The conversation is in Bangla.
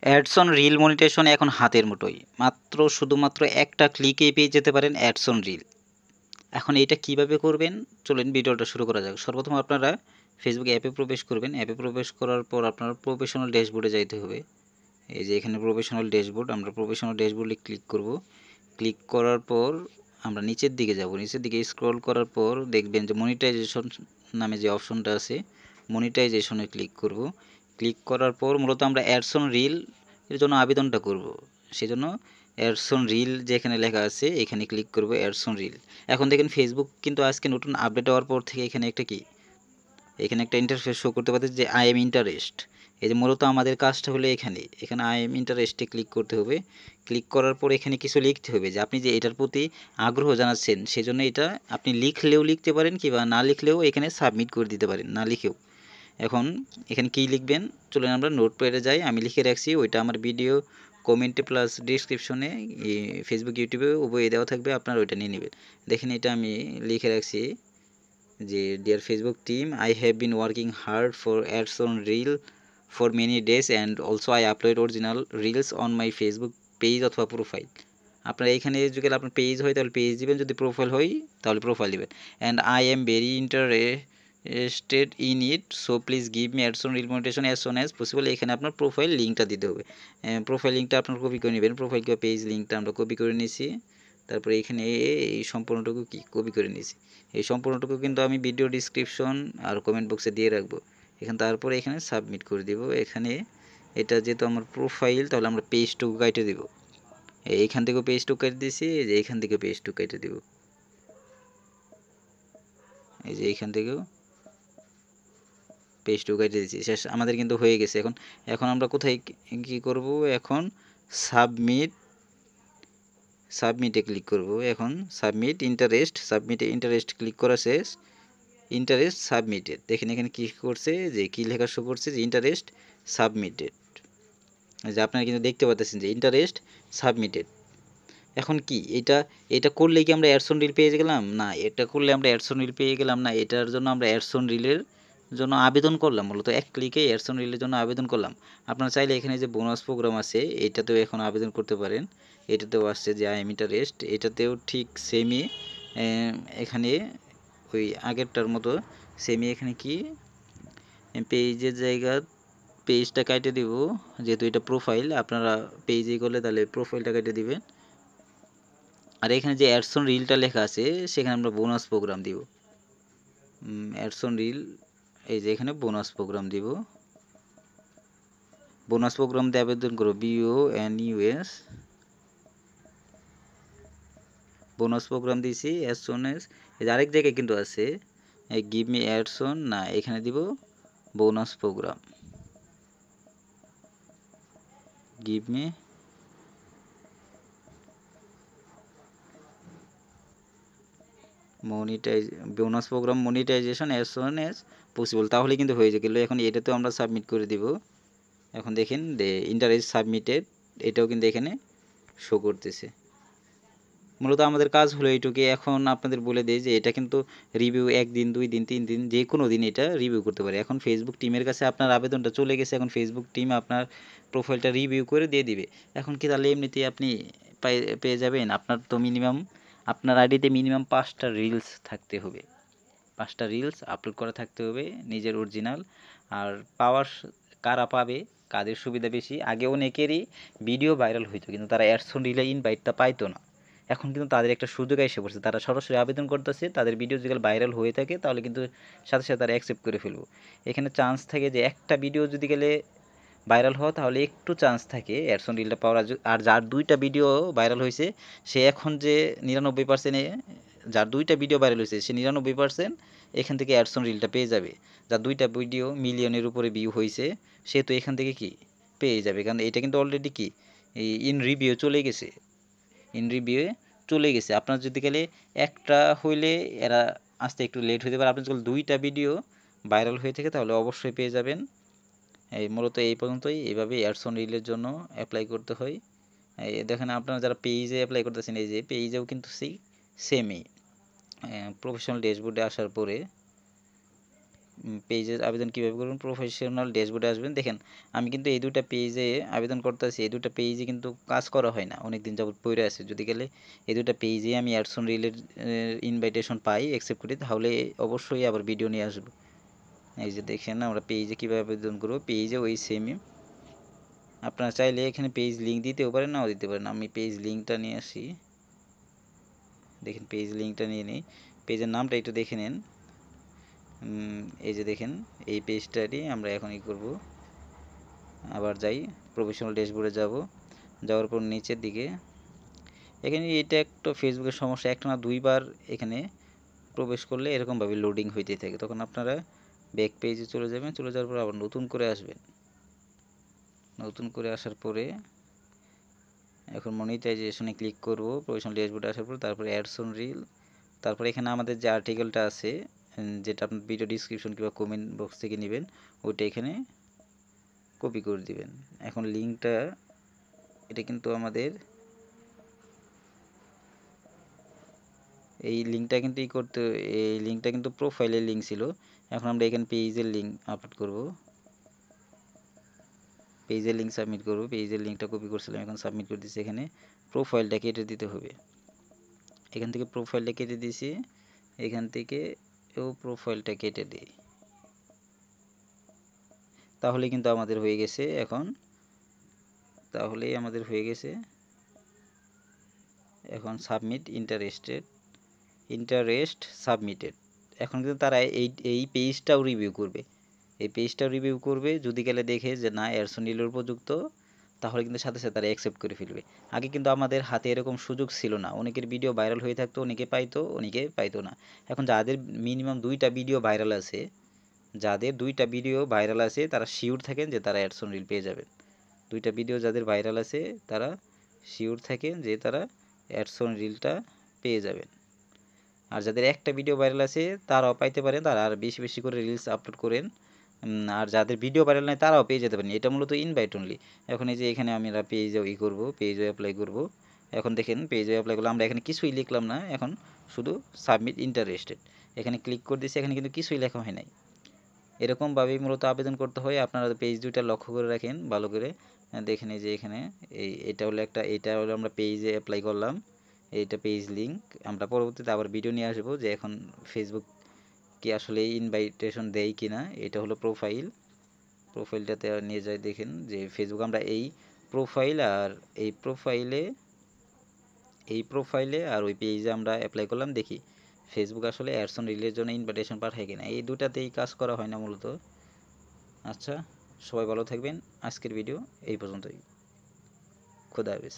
অ্যাডস অন রিল মনিটাইজেশন এখন হাতের মুঠোয়। শুধুমাত্র একটা ক্লিকেই পেয়ে যেতে পারেন অ্যাডস অন রিল। এখন এটা কিভাবে করবেন? চলুন ভিডিওটা শুরু করা যাক। সর্বপ্রথম আপনারা ফেসবুক অ্যাপে প্রবেশ করবেন। অ্যাপে প্রবেশ করার পর আপনার প্রফেশনাল ড্যাশবোর্ডে যাইতে হবে। এই যে এখানে প্রফেশনাল ড্যাশবোর্ড, আমরা প্রফেশনাল ড্যাশবোর্ডে ক্লিক করব। ক্লিক করার পর আমরা নিচের দিকে যাব। নিচের দিকে স্ক্রল করার পর দেখবেন যে মনিটাইজেশন নামে যে অপশনটা আছে, মনিটাইজেশনে ক্লিক করব। ক্লিক করার পর মূলত আমরা অ্যাডস অন রিল এর জন্য আবেদনটা করব। সেজন্য অ্যাডস অন রিল যেখানে লেখা আছে এখানে ক্লিক করব, অ্যাডস অন রিল। এখন দেখেন ফেসবুক কিন্তু আজকে নতুন আপডেট হওয়ার পর থেকে এখানে একটা ইন্টারফেস শো করতে পারতেছে যে আই এম ইন্টারেস্ট। এই যে মূলত আমাদের কাজটা হলো এখানে আই এম ইন্টারেস্টে ক্লিক করতে হবে। ক্লিক করার পর এখানে কিছু লিখতে হবে যে আপনি যে এটার প্রতি আগ্রহ জানাচ্ছেন, সেজন্য এটা আপনি লিখলেও লিখতে পারেন কিংবা না লিখলেও এখানে সাবমিট করে দিতে পারেন, না লিখেও। এখন এখানে কি লিখবেন, চলুন আমরা নোটপ্যাডে যাই। আমি লিখে রাখছি, ওইটা আমার ভিডিও কমেন্টে প্লাস ডিসক্রিপশনে ফেসবুক ইউটিউবে উভয়ে দেওয়া থাকবে, আপনারা ওইটা নিয়ে নেবেন। দেখেন এটা আমি লিখে রাখছি যে dear Facebook team, I have been working hard for ads on reel for many days and also I upload original reels on my Facebook page অথবা প্রোফাইল। আপনার এইখানে যদি আপনার পেজ হয় তাহলে পেজ দিবেন, যদি প্রোফাইল হয় তাহলে প্রোফাইল দিবেন। And I am very interested in it, so please give me ads on reel monetisation as soon as possible. এখানে আপনার প্রোফাইল লিঙ্কটা দিতে হবে। প্রোফাইল লিঙ্কটা আপনার কপি করে নেবেন। প্রোফাইল কিংবা পেজ লিঙ্কটা আমরা কপি করে নিয়েছি। তারপরে এখানে এই সম্পূর্ণটুকু কপি করে নিয়েছি। এই সম্পূর্ণটুকু কিন্তু আমি ভিডিও ডিসক্রিপশন আর কমেন্ট বক্সে দিয়ে রাখবো। তারপরে এখানে সাবমিট করে দেব। এখানে এটা যেহেতু আমার প্রোফাইল, তাহলে আমরা পেজটুকু কেটে দেব। এইখান থেকেও পেজটুকু কেটে দিয়েছি, এই যে এইখান থেকে পেজটুকু কেটে দেব। এই যে এইখান থেকেও পেজটুকু কেটে দিয়েছি। শেষ, আমাদের কিন্তু হয়ে গেছে। এখন আমরা কোথায় কি করব? এখন সাবমিটে ক্লিক করব। এখন সাবমিটে ইন্টারেস্ট ক্লিক করা শেষ। ইন্টারেস্ট সাবমিটেড, দেখেন এখানে কি করছে, যে কি লেখা শো করছে যে ইন্টারেস্ট সাবমিটেড। যে আপনারা কিন্তু দেখতে পাচ্ছেন যে ইন্টারেস্ট সাবমিটেড। এখন কি এটা করলেই কি আমরা অ্যাডস অন রিল পেয়ে গেলাম? না, এটা করলে আমরা অ্যাডস অন রিল পেয়ে গেলাম না। এটার জন্য আমরা অ্যাডস অন রিলের জন্য আবেদন করলাম, মূলত এক ক্লিকে অ্যাডস অন রিলের জন্য আবেদন করলাম। আপনারা চাইলে এখানে যে বোনাস প্রোগ্রাম আছে এটাতেও এখন আবেদন করতে পারেন। এটাতেও আসছে যে আই এম ইন্টারেস্ট, এটাতেও ঠিক সেমই। এখানে ওই আগেরটার মতো সেমই। এখানে কি পেজের জায়গা পেজটা কেটে দিব, যেহেতু এটা প্রোফাইল, আপনারা পেজে করলে তাহলে প্রোফাইলটা কেটে দিবেন। আর এখানে যে অ্যাডস অন রিলটা লেখা আছে সেখানে আমরা বোনাস প্রোগ্রাম দিব। অ্যাডস অন রিল, এই যে এখানে বোনাস প্রোগ্রাম দিব। বোনাস প্রোগ্রাম দিয়ে আবেদন করো, BONUS বোনাস প্রোগ্রাম দিয়েছি। অ্যাজ সুন এজ, এই যে আরেক জায়গায় কিন্তু আছে গিভ মি অ্যাডস অন, না এখানে দিব bonus programme, give me bonus programme monetisation as soon as possible, তাহলে কিন্তু হয়ে গেল। এখন এটাতেও আমরা সাবমিট করে দিব। এখন দেখেন যে ইন্টারেস্ট সাবমিটেড, এটাও কিন্তু এখানে শো করতেছে। মূলত আমাদের কাজ হলো এইটুকু। এখন আপনাদের বলে দেই যে এটা কিন্তু রিভিউ 1 দিন 2 দিন 3 দিন যে কোনো দিন এটা রিভিউ করতে পারে। এখন ফেসবুক টিমের কাছে আপনার আবেদনটা চলে গেছে, এখন ফেসবুক টিম আপনার প্রোফাইলটা রিভিউ করে দিয়ে দিবে। এখন কি তাহলে এমনিতেই আপনি পেয়ে যাবেন? আপনার তো মিনিমাম আপনার আইডিতে মিনিমাম 5টা রিলস থাকতে হবে। 5টা রিলস আপলোড করা থাকতে হবে নিজের অরিজিনাল। আর পাওয়ার কারা পাবে, কাদের সুবিধা বেশি, আগে অনেকেরই ভিডিও ভাইরাল হইতো কিন্তু তারা অ্যাডস অন রিলে ইনভাইটটা পাইতো না। এখন কিন্তু তাদের একটা সুযোগ এসে পড়ছে, তারা সরাসরি আবেদন করতেছে, তাদের ভিডিও যদি ভাইরাল হয়ে থাকে তাহলে কিন্তু সাথে সাথে তারা অ্যাকসেপ্ট করে ফেলবো। এখানে চান্স থাকে যে একটা ভিডিও যদি গেলে ভাইরাল হওয়া, তাহলে একটু চান্স থাকে অ্যাডস অন রিলটা পাওয়ার। আর যার 2টা ভিডিও ভাইরাল হয়েছে সে এখন যে 99%-এ, যার 2টা ভিডিও ভাইরাল হয়েছে সে 99% এখান থেকে অ্যাডস অন রিলটা পেয়ে যাবে। যার 2টা ভিডিও মিলিয়নের উপরে ভিউ হয়েছে সে তো এখান থেকে কি পেয়ে যাবে, কারণ এটা কিন্তু অলরেডি কি ইন রিভিউ চলে গেছে, আপনার যদি গেলে একটা হইলে এরা আসতে একটু লেট হতে পারে, আপনার যদি 2টা ভিডিও ভাইরাল হয়ে থাকে তাহলে অবশ্যই পেয়ে যাবেন। মূলত এই পর্যন্তই। এইভাবে অ্যাডস অন রিলের জন্য অ্যাপ্লাই করতে হয়। দেখেন আপনারা যারা পেজে অ্যাপ্লাই করতেছেন, এই যে পেজেও কিন্তু সেমই। প্রফেশনাল ড্যাশবোর্ডে আসার পরে পেজে আবেদন কীভাবে করবেন, প্রফেশনাল ড্যাশবোর্ডে আসবেন। দেখেন আমি কিন্তু এই দুটা পেজে আবেদন করতেছি, এই দুটা পেজে কিন্তু কাজ করা হয় না, অনেক দিন যাবত পড়ে আছে। যদি গেলে এই দুটা পেজে আমি অ্যাডসন রিলের ইনভাইটেশন পাই, অ্যাকসেপ্ট করি, তাহলে অবশ্যই আবার ভিডিও নিয়ে আসবো। এই যে দেখেন আমরা পেজে কীভাবে আবেদন করবো, পেজে ওই সেমই আপনারা চাইলে এখানে পেজ লিঙ্ক দিতেও পারেন, নাও দিতে পারেন। আমি পেজ লিঙ্কটা নিয়ে আসি, দেখেন পেজ লিঙ্কটা নিয়ে নিই। পেজের নামটা একটু দেখে নেন। এই যে দেখেন এই পেজটারই আমরা এখন করব। আবার যাই, প্রফেশনাল ড্যাশবোর্ডে যাব, যাওয়ার পর নিচের দিকে এখানে এটা একটা ফেসবুকের সমস্যা, একটা না দুইবার এখানে প্রবেশ করলে এরকমভাবে লোডিং হইতে থাকে। তখন আপনারা ব্যাক পেজে চলে যাবেন, চলে যাওয়ার পর আবার নতুন করে আসবেন। নতুন করে আসার পরে এখন মনিটাইজেশনে ক্লিক করব, প্রফেশনাল ড্যাশবোর্ডে আসার পর তারপরে অ্যাডস অন রিল, তারপরে এখানে আমাদের যে আর্টিকেলটা আছে, যেটা আপনার ভিডিও ডিসক্রিপশন কিংবা কমেন্ট বক্স থেকে নেবেন, ওইটা এখানে কপি করে দিবেন। এখন লিঙ্কটা, এটা কিন্তু আমাদের এই লিঙ্কটা কিন্তু এই লিঙ্কটা কিন্তু প্রোফাইলের লিঙ্ক ছিল। এখন আমরা এখানে পেজের লিঙ্ক আপলোড করব, পেজের লিঙ্ক সাবমিট করব। পেজের লিঙ্কটা কপি করছিলাম, এখন সাবমিট করে দিচ্ছি। এখানে প্রোফাইলটা কেটে দিতে হবে, এখান থেকে প্রোফাইলটা কেটে দিয়েছি, এখান থেকে ও প্রোফাইলটা কেটে দিই, তাহলে কিন্তু আমাদের হয়ে গেছে। এখন তাহলেই আমাদের হয়ে গেছে। এখন সাবমিট ইন্টারেস্ট সাবমিটেড। এখন কিন্তু তারা এই পেজটাও রিভিউ করবে, এই পেজটাও রিভিউ করবে। যদি গেলে দেখে যে না অ্যাডসন রিলের উপযুক্ত, তাহলে কিন্তু সাথে সাথে তারা অ্যাকসেপ্ট করে ফেলবে। আগে কিন্তু আমাদের হাতে এরকম সুযোগ ছিল না, অনেকের ভিডিও ভাইরাল হয়ে থাকতো, অনেকে পাইতো, অনেকে পাইতো না। এখন যাদের মিনিমাম 2টা ভিডিও ভাইরাল আছে, যাদের 2টা ভিডিও ভাইরাল আছে তারা শিওর থাকেন যে তারা অ্যাডসন রিল পেয়ে যাবেন। 2টা ভিডিও যাদের ভাইরাল আছে তারা শিওর থাকেন যে তারা অ্যাডসন রিলটা পেয়ে যাবেন। আর যাদের একটা ভিডিও ভাইরাল আছে তারাও পাইতে পারেন, তারা আর বেশি বেশি করে রিলস আপলোড করেন। আর যাদের ভিডিও ভাইরাল নাই তারাও পেয়ে যেতে পারেন, এটা মূলত ইনভাইট অনলি। এখন এই যে এখানে আমরা পেজে করব, পেজে অ্যাপ্লাই করব। এখন দেখেন পেজে অ্যাপ্লাই করলে আমরা এখানে কিছুই লিখলাম না, এখন শুধু সাবমিট ইন্টারেস্টেড এখানে ক্লিক করে দিয়েছি, এখানে কিন্তু কিছুই লেখা হয় নাই। এরকমভাবেই মূলত আবেদন করতে হয়। আপনারা পেজ দুইটা লক্ষ্য করে রাখেন ভালো করে। দেখেন এই যে এখানে এটা হলো এটা হলো আমরা পেজে অ্যাপ্লাই করলাম, এইটা পেজ লিঙ্ক। আমরা পরবর্তীতে আবার ভিডিও নিয়ে আসবো যে এখন ফেসবুক কি আসলে ইনভাইটেশন দেয় কিনা। এটা হলো প্রোফাইলটাতে নিয়ে যায়, দেখেন যে ফেসবুক আমরা এই প্রোফাইল আর এই প্রোফাইলে আর ওই পেজে আমরা অ্যাপ্লাই করলাম, দেখি ফেসবুক আসলে অ্যাডসন রিলের জন্য ইনভাইটেশন পাঠায় কিনা। এই দুটাতেই কাজ করা হয় না মূলত। আচ্ছা, সবাই ভালো থাকবেন। আজকের ভিডিও এই পর্যন্তই। খোদা হাফেজ।